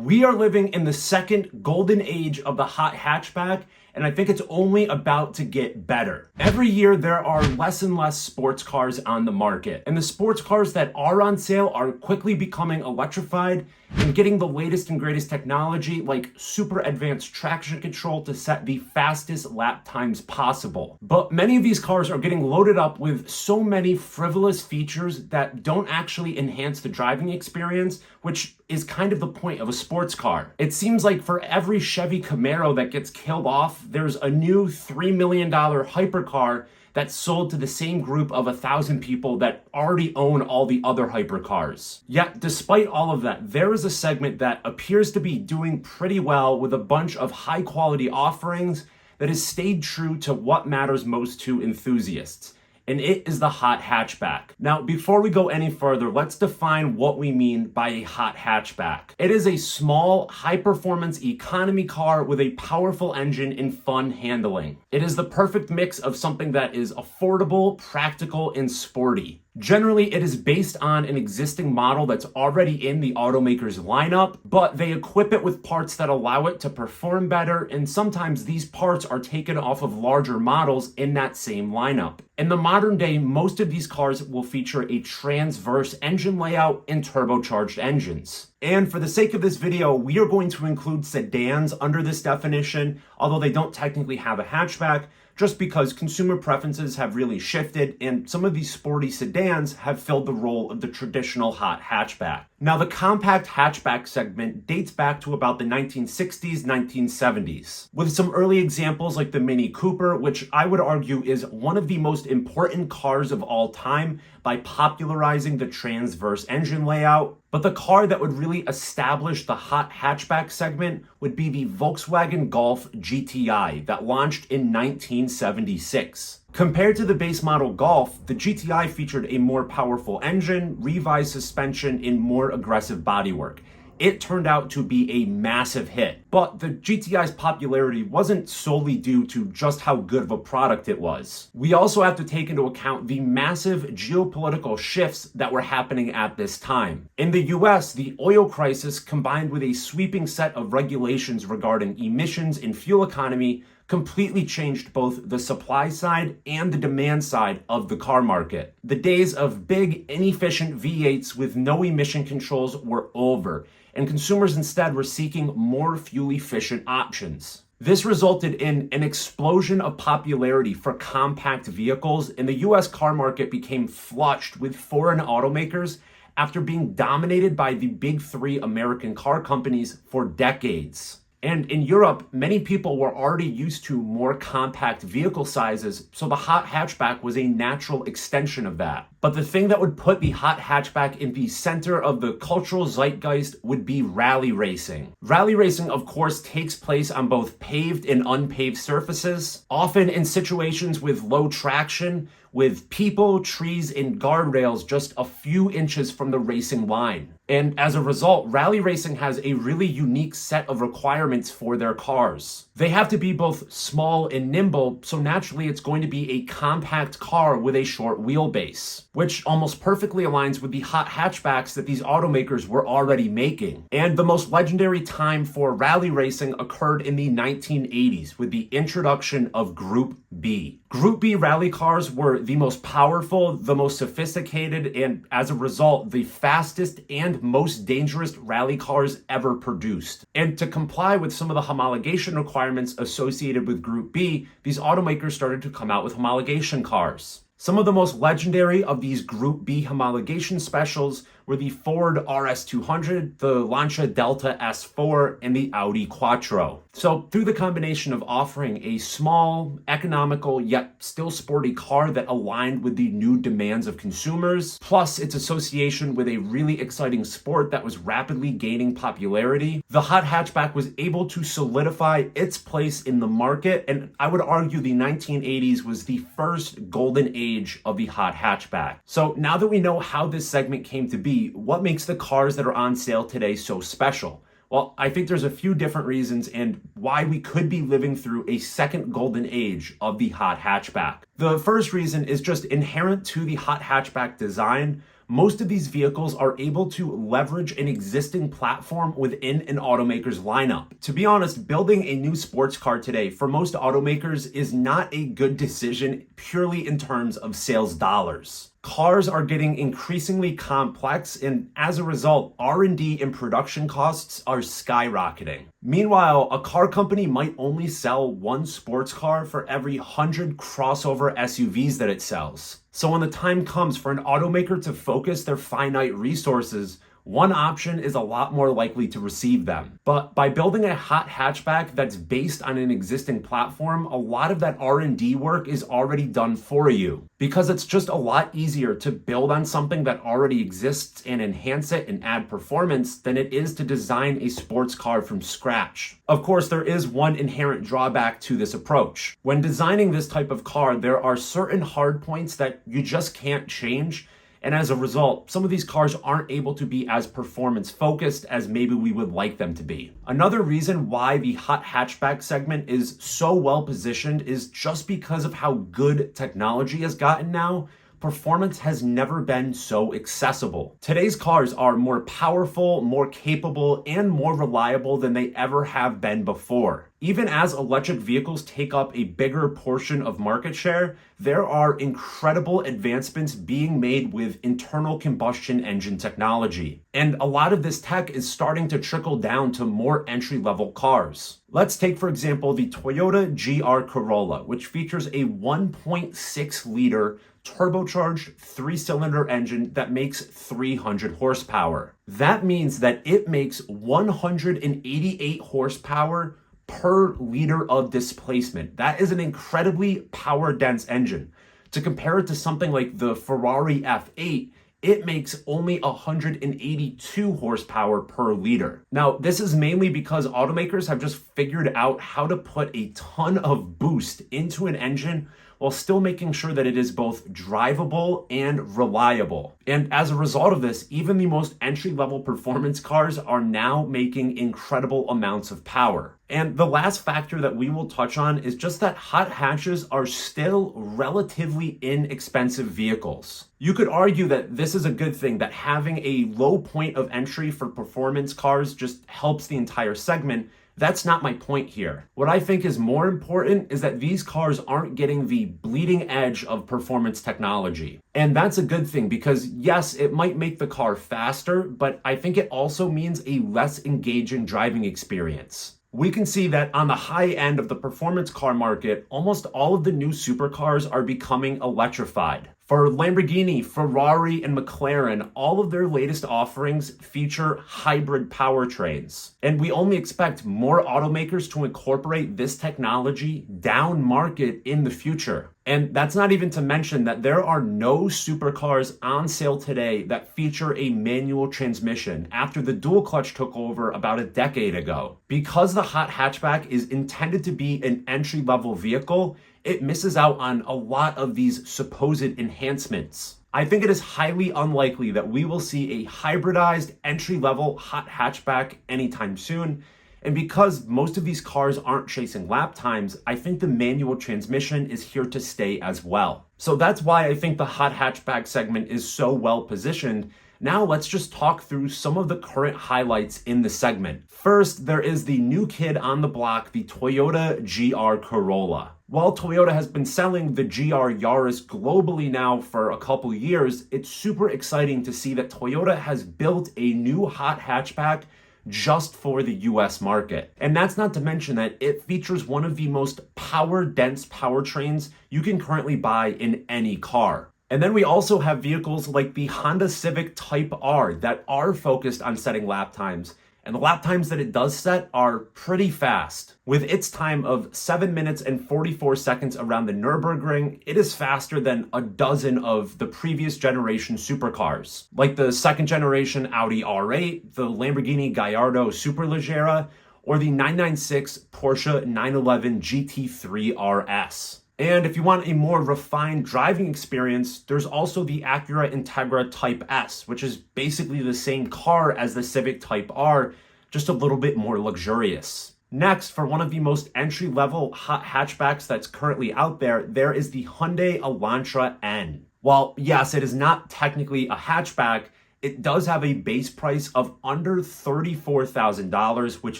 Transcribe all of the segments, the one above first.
We are living in the second golden age of the hot hatchback, and I think it's only about to get better. Every year, there are less and less sports cars on the market, and the sports cars that are on sale are quickly becoming electrified and getting the latest and greatest technology like super advanced traction control to set the fastest lap times possible. But many of these cars are getting loaded up with so many frivolous features that don't actually enhance the driving experience, which is kind of the point of a sports car. It seems like for every Chevy Camaro that gets killed off, there's a new $3 million hypercar that's sold to the same group of 1,000 people that already own all the other hypercars. Yet, despite all of that, there is a segment that appears to be doing pretty well with a bunch of high-quality offerings that has stayed true to what matters most to enthusiasts. And it is the hot hatchback. Now, before we go any further, let's define what we mean by a hot hatchback. It is a small, high-performance economy car with a powerful engine and fun handling. It is the perfect mix of something that is affordable, practical, and sporty. Generally, it is based on an existing model that's already in the automaker's lineup, but they equip it with parts that allow it to perform better, and sometimes these parts are taken off of larger models in that same lineup. In the modern day, most of these cars will feature a transverse engine layout and turbocharged engines. And for the sake of this video, we are going to include sedans under this definition, although they don't technically have a hatchback, just because consumer preferences have really shifted and some of these sporty sedans have filled the role of the traditional hot hatchback. Now, the compact hatchback segment dates back to about the 1960s, 1970s, with some early examples like the Mini Cooper, which I would argue is one of the most important cars of all time by popularizing the transverse engine layout. But the car that would really establish the hot hatchback segment would be the Volkswagen Golf GTI that launched in 1976. Compared to the base model Golf, the GTI featured a more powerful engine, revised suspension, and more aggressive bodywork. It turned out to be a massive hit. But the GTI's popularity wasn't solely due to just how good of a product it was. We also have to take into account the massive geopolitical shifts that were happening at this time. In the US, the oil crisis combined with a sweeping set of regulations regarding emissions and fuel economy completely changed both the supply side and the demand side of the car market. The days of big, inefficient V8s with no emission controls were over, and consumers instead were seeking more fuel-efficient options. This resulted in an explosion of popularity for compact vehicles, and the US car market became flushed with foreign automakers after being dominated by the big three American car companies for decades. And in Europe, many people were already used to more compact vehicle sizes, so the hot hatchback was a natural extension of that. But the thing that would put the hot hatchback in the center of the cultural zeitgeist would be rally racing. Rally racing, of course, takes place on both paved and unpaved surfaces, often in situations with low traction, with people, trees, and guardrails just a few inches from the racing line. And as a result, rally racing has a really unique set of requirements for their cars. They have to be both small and nimble, so naturally it's going to be a compact car with a short wheelbase, which almost perfectly aligns with the hot hatchbacks that these automakers were already making. And the most legendary time for rally racing occurred in the 1980s with the introduction of Group B. Group B rally cars were the most powerful, the most sophisticated, and as a result, the fastest and most dangerous rally cars ever produced. And to comply with some of the homologation requirements associated with Group B, these automakers started to come out with homologation cars. Some of the most legendary of these Group B homologation specials were the Ford RS200, the Lancia Delta S4, and the Audi Quattro. So through the combination of offering a small, economical, yet still sporty car that aligned with the new demands of consumers, plus its association with a really exciting sport that was rapidly gaining popularity, the hot hatchback was able to solidify its place in the market, and I would argue the 1980s was the first golden age of the hot hatchback. So now that we know how this segment came to be, what makes the cars that are on sale today so special? Well, I think there's a few different reasons and why we could be living through a second golden age of the hot hatchback. The first reason is just inherent to the hot hatchback design. Most of these vehicles are able to leverage an existing platform within an automaker's lineup. To be honest, building a new sports car today for most automakers is not a good decision purely in terms of sales dollars. Cars are getting increasingly complex, and as a result, R&D and production costs are skyrocketing. Meanwhile, a car company might only sell one sports car for every 100 crossover SUVs that it sells. So when the time comes for an automaker to focus their finite resources, one option is a lot more likely to receive them. But by building a hot hatchback that's based on an existing platform, a lot of that R&D work is already done for you, because it's just a lot easier to build on something that already exists and enhance it and add performance than it is to design a sports car from scratch. Of course, there is one inherent drawback to this approach. When designing this type of car, there are certain hard points that you just can't change. And as a result, some of these cars aren't able to be as performance focused as maybe we would like them to be. Another reason why the hot hatchback segment is so well positioned is just because of how good technology has gotten now. Performance has never been so accessible. Today's cars are more powerful, more capable, and more reliable than they ever have been before. Even as electric vehicles take up a bigger portion of market share, there are incredible advancements being made with internal combustion engine technology. And a lot of this tech is starting to trickle down to more entry-level cars. Let's take, for example, the Toyota GR Corolla, which features a 1.6-liter turbocharged 3-cylinder engine that makes 300 horsepower. That means that it makes 188 horsepower per liter of displacement. That is an incredibly power-dense engine. To compare it to something like the Ferrari F8, it makes only 182 horsepower per liter. Now, this is mainly because automakers have just figured out how to put a ton of boost into an engine while still making sure that it is both drivable and reliable. And as a result of this, even the most entry-level performance cars are now making incredible amounts of power. And the last factor that we will touch on is just that hot hatches are still relatively inexpensive vehicles. You could argue that this is a good thing, that having a low point of entry for performance cars just helps the entire segment. That's not my point here. What I think is more important is that these cars aren't getting the bleeding edge of performance technology. And that's a good thing, because yes, it might make the car faster, but I think it also means a less engaging driving experience. We can see that on the high end of the performance car market, almost all of the new supercars are becoming electrified. For Lamborghini, Ferrari, and McLaren, all of their latest offerings feature hybrid powertrains. And we only expect more automakers to incorporate this technology down market in the future. And that's not even to mention that there are no supercars on sale today that feature a manual transmission after the dual clutch took over about a decade ago. Because the hot hatchback is intended to be an entry-level vehicle, it misses out on a lot of these supposed enhancements. I think it is highly unlikely that we will see a hybridized entry-level hot hatchback anytime soon. And because most of these cars aren't chasing lap times, I think the manual transmission is here to stay as well. So that's why I think the hot hatchback segment is so well positioned. Now let's just talk through some of the current highlights in the segment. First, there is the new kid on the block, the Toyota GR Corolla. While Toyota has been selling the GR Yaris globally now for a couple years, it's super exciting to see that Toyota has built a new hot hatchback just for the US market. And that's not to mention that it features one of the most power-dense powertrains you can currently buy in any car. And then we also have vehicles like the Honda Civic Type R that are focused on setting lap times. And the lap times that it does set are pretty fast. With its time of 7 minutes and 44 seconds around the Nürburgring, it is faster than a dozen of the previous generation supercars, like the second generation Audi R8, the Lamborghini Gallardo Superleggera, or the 996 Porsche 911 GT3 RS. And if you want a more refined driving experience, there's also the Acura Integra Type S, which is basically the same car as the Civic Type R, just a little bit more luxurious. Next, for one of the most entry-level hot hatchbacks that's currently out there, there is the Hyundai Elantra N. While, yes, it is not technically a hatchback, it does have a base price of under $34,000, which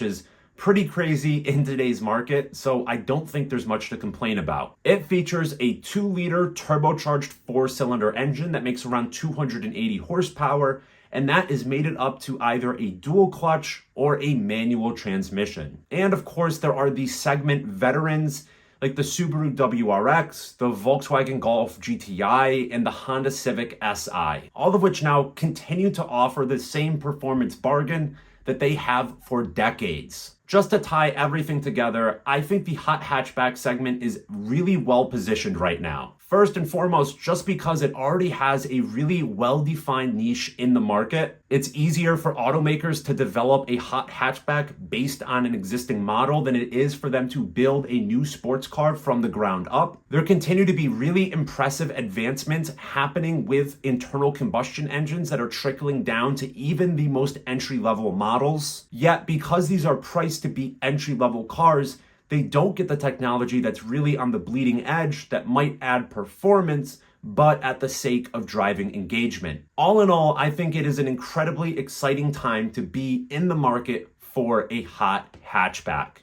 is pretty crazy in today's market, so I don't think there's much to complain about. It features a 2-liter turbocharged 4-cylinder engine that makes around 280 horsepower, and that is mated up to either a dual clutch or a manual transmission. And of course, there are the segment veterans like the Subaru WRX, the Volkswagen Golf GTI, and the Honda Civic Si, all of which now continue to offer the same performance bargain that they have for decades. Just to tie everything together, I think the hot hatchback segment is really well positioned right now. First and foremost, just because it already has a really well-defined niche in the market, it's easier for automakers to develop a hot hatchback based on an existing model than it is for them to build a new sports car from the ground up. There continue to be really impressive advancements happening with internal combustion engines that are trickling down to even the most entry-level models. Yet, because these are priced to be entry-level cars, they don't get the technology that's really on the bleeding edge that might add performance, but at the sake of driving engagement. All in all, I think it is an incredibly exciting time to be in the market for a hot hatchback.